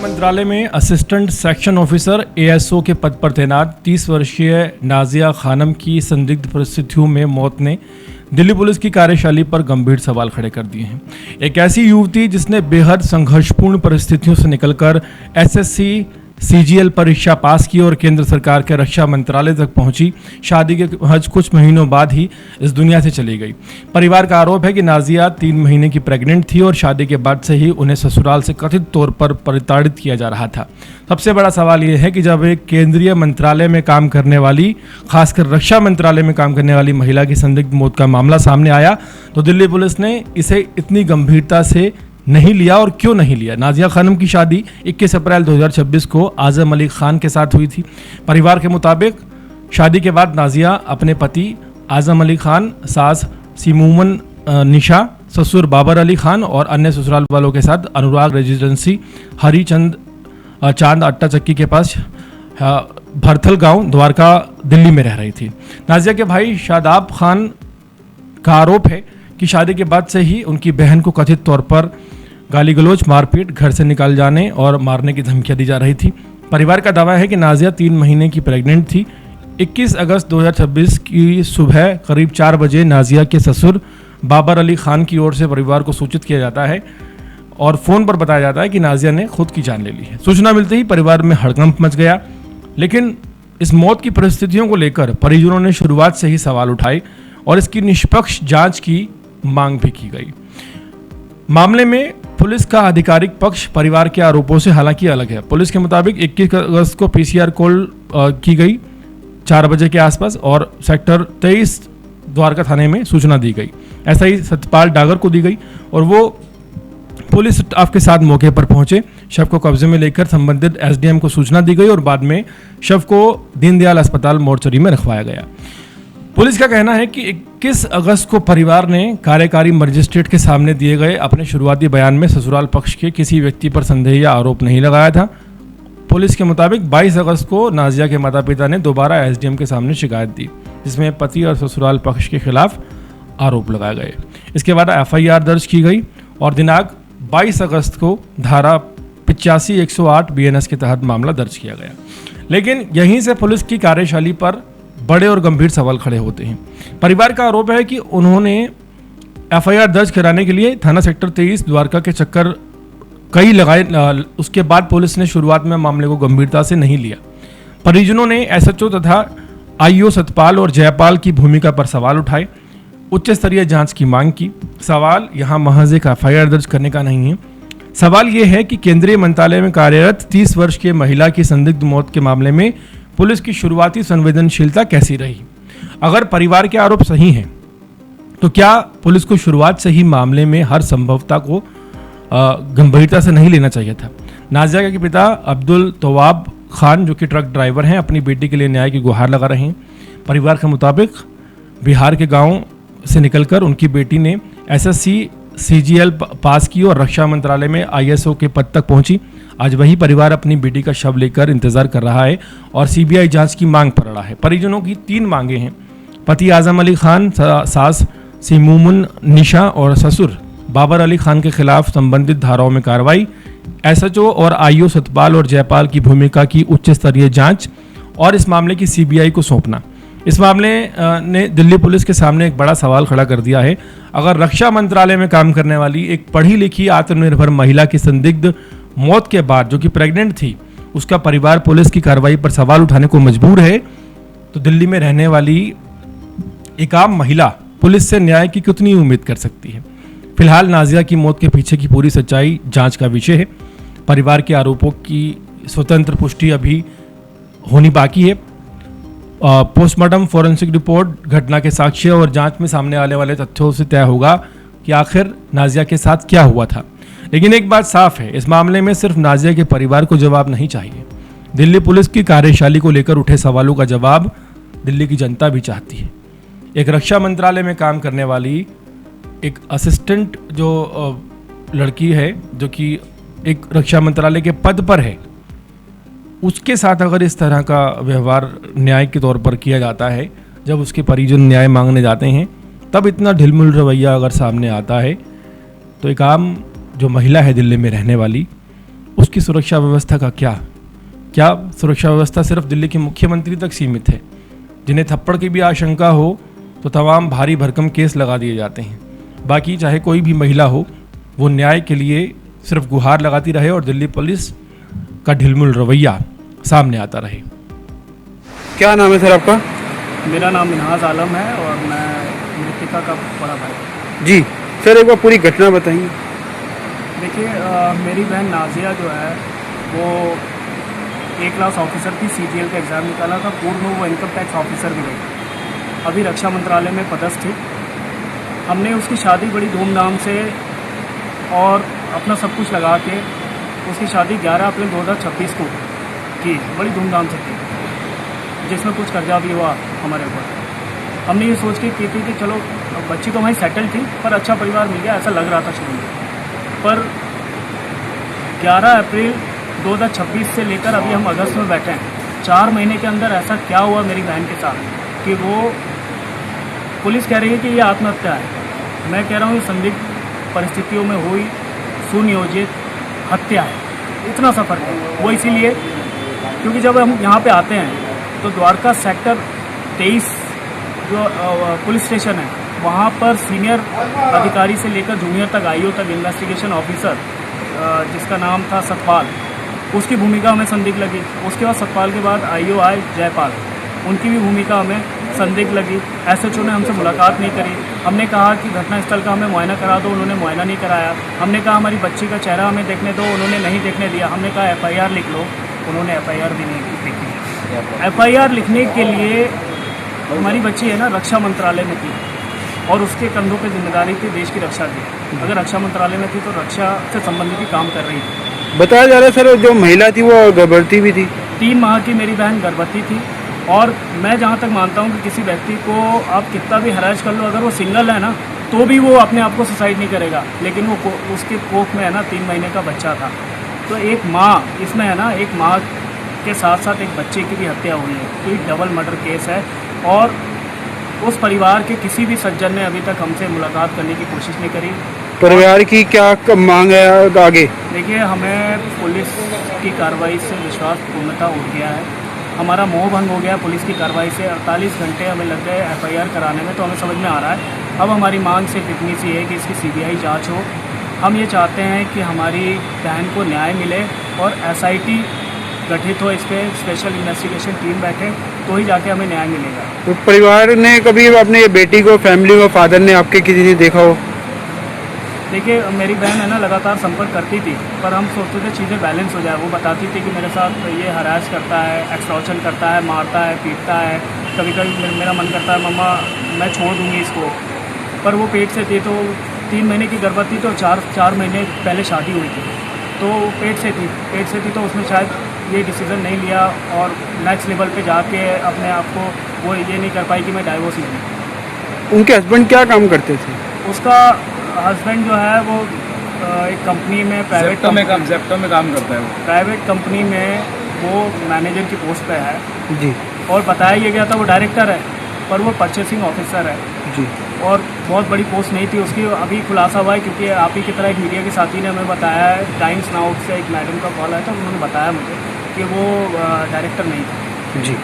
मंत्रालय में assistant section officer ASO के पद पर तैनात 30 वर्षीय नाजिया खानम की संदिग्ध परिस्थितियों में मौत ने दिल्ली पुलिस की कार्यशैली पर गंभीर सवाल खड़े कर दिए हैं। एक ऐसी युवती जिसने बेहद संघर्षपूर्ण परिस्थितियों से निकलकर एसएससी सीजीएल परीक्षा पास की और केंद्र सरकार के रक्षा मंत्रालय तक पहुंची, शादी के हज कुछ महीनों बाद ही इस दुनिया से चली गई। परिवार का आरोप है कि नाजिया 3 महीने की प्रेग्नेंट थी और शादी के बाद से ही उन्हें ससुराल से कथित तौर पर प्रताड़ित किया जा रहा था। सबसे बड़ा सवाल यह है कि जब एक केंद्रीय मंत्रालय में काम करने वाली, खासकर रक्षा मंत्रालय में काम करने वाली महिला की संदिग्ध मौत का मामला सामने आया तो दिल्ली पुलिस ने इसे इतनी गंभीरता से नहीं लिया और क्यों नहीं लिया। नाजिया खानम की शादी 21 अप्रैल 2026 को आजम अली खान के साथ हुई थी। परिवार के मुताबिक शादी के बाद नाजिया अपने पति आजम अली खान, सास सीमूमन निशा, ससुर बाबर अली खान और अन्य ससुराल वालों के साथ अनुराग रेजिडेंसी हरिचंद चांद अट्टा चक्की के पास भरथल गांव द्वारका दिल्ली में रह रही थी। नाजिया के भाई शादाब खान का आरोप है कि शादी के बाद से ही उनकी बहन को कथित तौर पर गाली गलौज, मारपीट, घर से निकाल जाने और मारने की धमकियां दी जा रही थी। परिवार का दावा है कि नाजिया 3 महीने की प्रेग्नेंट थी। 21 अगस्त 2026 की सुबह करीब 4 बजे नाजिया के ससुर बाबर अली खान की ओर से परिवार को सूचित किया जाता है और फ़ोन पर बताया जाता है कि नाजिया ने खुद की जान ले ली है। सूचना मिलते ही परिवार में हड़कंप मच गया, लेकिन इस मौत की परिस्थितियों को लेकर परिजनों ने शुरुआत से ही सवाल उठाए और इसकी निष्पक्ष जांच की मांग भी की गई। मामले में पुलिस का आधिकारिक पक्ष परिवार के आरोपों से हालांकि अलग है। पुलिस के मुताबिक 21 अगस्त को पीसीआर कॉल की गई 4 बजे के आसपास और सेक्टर 23 द्वारका थाने में सूचना दी गई। ऐसा ही सतपाल डागर को दी गई और वो पुलिस स्टाफ के साथ मौके पर पहुंचे। शव को कब्जे में लेकर संबंधित एसडीएम को सूचना दी गई और बाद में शव को दीनदयाल अस्पताल मोर्चरी में रखवाया गया। पुलिस का कहना है कि 21 अगस्त को परिवार ने कार्यकारी मजिस्ट्रेट के सामने दिए गए अपने शुरुआती बयान में ससुराल पक्ष के किसी व्यक्ति पर संदेह या आरोप नहीं लगाया था। पुलिस के मुताबिक 22 अगस्त को नाजिया के माता पिता ने दोबारा एसडीएम के सामने शिकायत दी, जिसमें पति और ससुराल पक्ष के खिलाफ आरोप लगाए गए। इसके बाद एफआईआर दर्ज की गई और दिनांक 22 अगस्त को धारा 85-108 बीएनएस के तहत मामला दर्ज किया गया। लेकिन यहीं से पुलिस की कार्यशैली पर बड़े और गंभीर सवाल खड़े होते हैं। परिवार का आरोप है कि उन्होंने एफआईआर दर्ज कराने के लिए थाना सेक्टर 23 द्वारका के चक्कर कई लगाए, उसके बाद पुलिस ने शुरुआत में मामले को गंभीरता से नहीं लिया। परिजनों ने एसएचओ तथा आईओ सतपाल और जयपाल की भूमिका पर सवाल उठाए, उच्च स्तरीय जांच की मांग की। सवाल यहाँ महज एक एफआईआर दर्ज करने का नहीं है। सवाल ये है कि केंद्रीय मंत्रालय में कार्यरत 30 वर्ष की महिला की संदिग्ध मौत के मामले में पुलिस की शुरुआती संवेदनशीलता कैसी रही। अगर परिवार के आरोप सही हैं तो क्या पुलिस को शुरुआत से ही मामले में हर संभवता को गंभीरता से नहीं लेना चाहिए था। नाजिया के पिता अब्दुल तवाब खान, जो कि ट्रक ड्राइवर हैं, अपनी बेटी के लिए न्याय की गुहार लगा रहे हैं। परिवार के मुताबिक बिहार के गांव से निकलकर उनकी बेटी ने एसएससी सीजीएल पास की और रक्षा मंत्रालय में आईएसओ के पद तक पहुंची। आज वही परिवार अपनी बेटी का शव लेकर इंतजार कर रहा है और सीबीआई जांच की मांग पर अड़ा है। परिजनों की 3 मांगे हैं। पति आजम अली खान, सास सीमूमन निशा और ससुर बाबर अली खान के खिलाफ संबंधित धाराओं में कार्रवाई, एसएचओ और आईओ सतपाल और जयपाल की भूमिका की उच्च स्तरीय जांच और इस मामले की सीबीआई को सौंपना। इस मामले ने दिल्ली पुलिस के सामने एक बड़ा सवाल खड़ा कर दिया है। अगर रक्षा मंत्रालय में काम करने वाली एक पढ़ी लिखी आत्मनिर्भर महिला की संदिग्ध मौत के बाद, जो कि प्रेग्नेंट थी, उसका परिवार पुलिस की कार्रवाई पर सवाल उठाने को मजबूर है, तो दिल्ली में रहने वाली एक आम महिला पुलिस से न्याय की कितनी उम्मीद कर सकती है। फिलहाल नाजिया की मौत के पीछे की पूरी सच्चाई जांच का विषय है। परिवार के आरोपों की स्वतंत्र पुष्टि अभी होनी बाकी है। पोस्टमार्टम फॉरेंसिक रिपोर्ट, घटना के साक्ष्य और जांच में सामने आने वाले तथ्यों से तय होगा कि आखिर नाजिया के साथ क्या हुआ था। लेकिन एक बात साफ है, इस मामले में सिर्फ नाजिया के परिवार को जवाब नहीं चाहिए। दिल्ली पुलिस की कार्यशैली को लेकर उठे सवालों का जवाब दिल्ली की जनता भी चाहती है। एक रक्षा मंत्रालय में काम करने वाली एक असिस्टेंट जो लड़की है, जो कि एक रक्षा मंत्रालय के पद पर है, उसके साथ अगर इस तरह का व्यवहार न्याय के तौर पर किया जाता है, जब उसके परिजन न्याय मांगने जाते हैं, तब इतना ढिलमुल रवैया अगर सामने आता है, तो एक आम जो महिला है दिल्ली में रहने वाली, उसकी सुरक्षा व्यवस्था का क्या सुरक्षा व्यवस्था सिर्फ दिल्ली के मुख्यमंत्री तक सीमित है? जिन्हें थप्पड़ की भी आशंका हो तो तमाम भारी भरकम केस लगा दिए जाते हैं। बाकी चाहे कोई भी महिला हो, वो न्याय के लिए सिर्फ गुहार लगाती रहे और दिल्ली पुलिस का ढिलमुल रवैया सामने आता रहे। क्या नाम है सर आपका? मेरा नाम मिनहाज आलम है और मैं मृतिका का बड़ा भाई हूँ। जी सर, एक बार पूरी घटना बताइए। देखिए, मेरी बहन नाजिया जो है वो ए क्लास ऑफिसर थी, सीजीएल का एग्ज़ाम निकाला था, पूर्व में वो इनकम टैक्स ऑफिसर भी रही, अभी रक्षा मंत्रालय में पदस्थ थी। हमने उसकी शादी बड़ी धूमधाम से और अपना सब कुछ लगा के उसकी शादी 11 अप्रैल 2026 को की, बड़ी धूमधाम से की, जिसमें कुछ कर्जा भी हुआ हमारे ऊपर। हमने ये सोच के की थी कि चलो बच्ची तो हमारी सेटल थी पर अच्छा परिवार मिल गया, ऐसा लग रहा था शुरू में। पर 11 अप्रैल 2026 से लेकर अभी हम अगस्त में बैठे हैं, 4 महीने के अंदर ऐसा क्या हुआ मेरी बहन के साथ कि वो पुलिस कह रही है कि ये आत्महत्या है, मैं कह रहा हूँ ये संदिग्ध परिस्थितियों में हुई सुनियोजित हत्या है। इतना सा फर्क है। वो इसीलिए क्योंकि जब हम यहाँ पे आते हैं तो द्वारका सेक्टर 23 जो पुलिस स्टेशन है वहाँ पर सीनियर अधिकारी से लेकर जूनियर तक आईओ तक इन्वेस्टिगेशन ऑफिसर जिसका नाम था सतपाल, उसकी भूमिका हमें संदिग्ध लगी। उसके बाद सतपाल के बाद आईओ आए जयपाल, उनकी भी भूमिका हमें संदिग्ध लगी। एसएचओ ने हमसे मुलाकात नहीं करी। हमने कहा कि घटनास्थल का हमें मुआयना करा दो, उन्होंने मुआयना नहीं कराया। हमने कहा हमारी बच्ची का चेहरा हमें देखने दो, उन्होंने नहीं देखने दिया। हमने कहा एफआईआर लिख लो, उन्होंने एफआईआर भी नहीं लिखी। एफआईआर लिखने के लिए हमारी बच्ची है ना रक्षा मंत्रालय में थी और उसके कंधों पे जिम्मेदारी थी देश की रक्षा की। अगर रक्षा मंत्रालय में थी तो रक्षा से संबंधित ही काम कर रही थी। बताया जा रहा है सर, जो महिला थी वो गर्भवती भी थी। 3 माह की मेरी बहन गर्भवती थी। और मैं जहाँ तक मानता हूँ कि किसी व्यक्ति को आप कितना भी हराज कर लो, अगर वो सिंगल है ना तो भी वो अपने आप को सुसाइड नहीं करेगा, लेकिन वो उसके कोख में है ना 3 महीने का बच्चा था। तो एक माँ इसमें है ना, एक माँ के साथ साथ एक बच्चे की भी हत्या हुई है, तो एक डबल मर्डर केस है। और उस परिवार के किसी भी सज्जन ने अभी तक हमसे मुलाकात करने की कोशिश नहीं करी। परिवार की क्या मांग है आगे? देखिए, हमें पुलिस की कार्रवाई से विश्वास पूर्णतः उठ गया है, हमारा मोह भंग हो गया पुलिस की कार्रवाई से। 48 घंटे हमें लग गए एफआईआर कराने में, तो हमें समझ में आ रहा है। अब हमारी मांग सिर्फ इतनी सी है कि इसकी सीबीआई जांच हो। हम ये चाहते हैं कि हमारी बहन को न्याय मिले और एसआईटी गठित हो, इस पर स्पेशल इन्वेस्टिगेशन टीम बैठे, तो ही जाके हमें न्याय मिलेगा। तो परिवार ने कभी अपने बेटी को, फैमिली को, फादर ने आपके किसी ने देखा हो? देखिए, मेरी बहन है ना लगातार संपर्क करती थी, पर हम सोचते थे चीज़ें बैलेंस हो जाए। वो बताती थी कि मेरे साथ ये हरास करता है, एक्सटॉर्शन करता है, मारता है, पीटता है, कभी कभी मेरा मन करता है मम्मा मैं छोड़ दूँगी इसको। पर वो पेट से थी, तो 3 महीने की गर्भवती, तो 4 महीने पहले शादी हुई थी, तो पेट से थी तो उसने शायद ये डिसीज़न नहीं लिया और नेक्स्ट लेवल पे जाके अपने आप को वो ये नहीं कर पाई कि मैं डाइवोर्स ले लूँ। उनके हस्बैंड क्या काम करते थे? उसका हस्बैंड जो है वो एक कंपनी में जेप्टो में काम करता है वो। प्राइवेट कंपनी में वो मैनेजर की पोस्ट पे है जी। और बताया ये गया था वो डायरेक्टर है, पर वो परचेसिंग ऑफिसर है जी। और बहुत बड़ी पोस्ट नहीं थी उसकी। अभी खुलासा हुआ है क्योंकि आप ही की तरह एक मीडिया के साथी ने हमें बताया है, टाइम्स नाउ से एक मैडम का कॉल आया था, उन्होंने बताया मुझे कि वो डायरेक्टर नहीं था। जी।